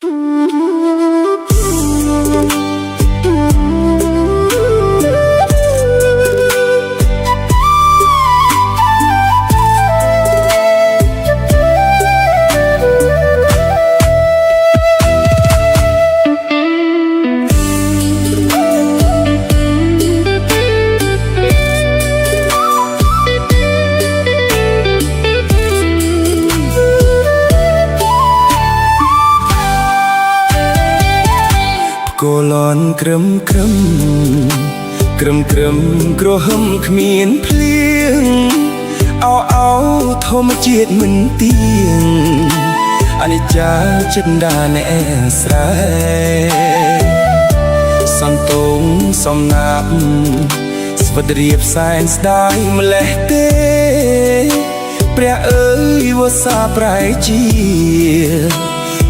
cô lon krem krem krem kremក្រហមគ្មានភ្លៀងអោអោធម្មជាតិមិនទៀងអនិច្ចាចិន្តាណែស្រែសន្តងសំណាប់ស្វិតរៀបសែនស្ដាយម្លេះទេព្រះអើយវស្សាប្រែជា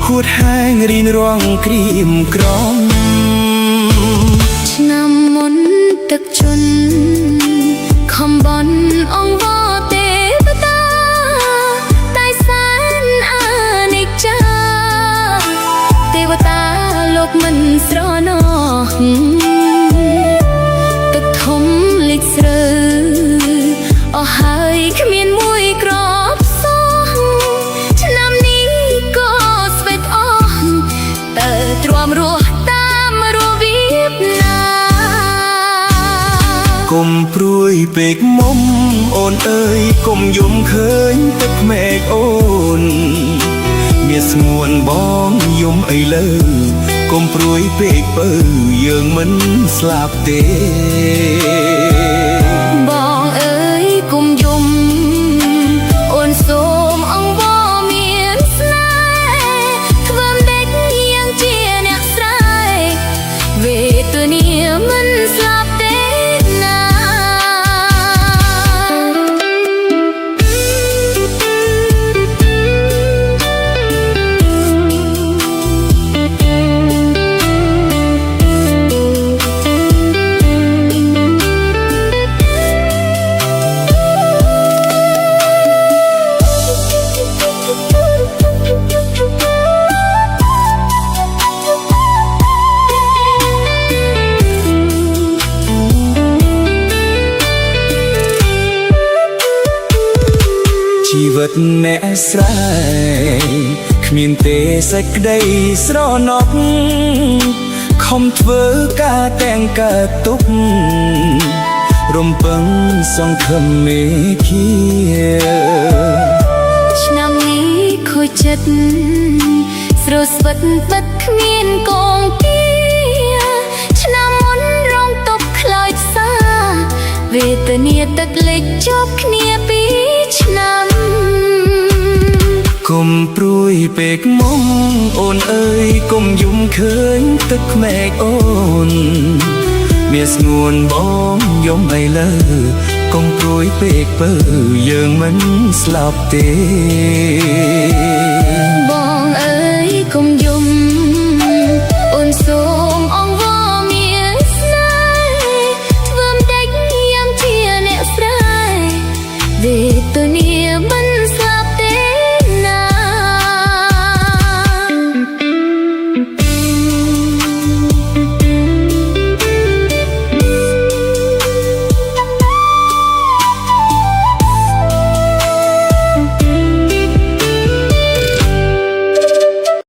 ហួតហែងរីនរងក្រៀមក្រំឆ្នាំមុនទឹកជន់ខំបន់អង្វរទេវតាតែសែនអានិច្ចាទេវតាលោកមិនស្រណោះទឹកធំលិចស្រើអស់ហើយគ្មានមួយក្របសោះឆ្នាំនេះក៏ស្វេតអស់តើទ្រាំរស់គុំព្រួយពេកមុំអូនអើយគុំយំឃើញទឹកភ្នែកអូនមានស្ងួនបងយំអីលើគុំព្រួយពេកពើយើងមិនស្លាប់ទេបងអើយគុំយំអូនសូមអង្វរមានស្នេហ៍ធ្វើដេចយ៉ាងជាអ្នកស្រែកវេទនាមិនស្លាប់ទេជីវិតអ្នកស្រែគ្មានទេសេចក្តីស្រណុកខំធ្វើការតែងកើតទុករំពឹងសង្ឃឹមមេឃាឆ្នាំនេះខូចចិត្តស្រស្វិតបិទគ្មានកងគាឆ្នាំមុនរងតប់ខ្លោចសាវេទនាទឹកលិចជាប់គ្នាពីឆ្នាំគុំព្រួយពេកមុំអូនអើយគុំយំឃើញទឹកភ្នែកអូនមានស្ងួនបងយំអីលើគុំព្រួយពេកពើយើងមិនស្លាប់ទេ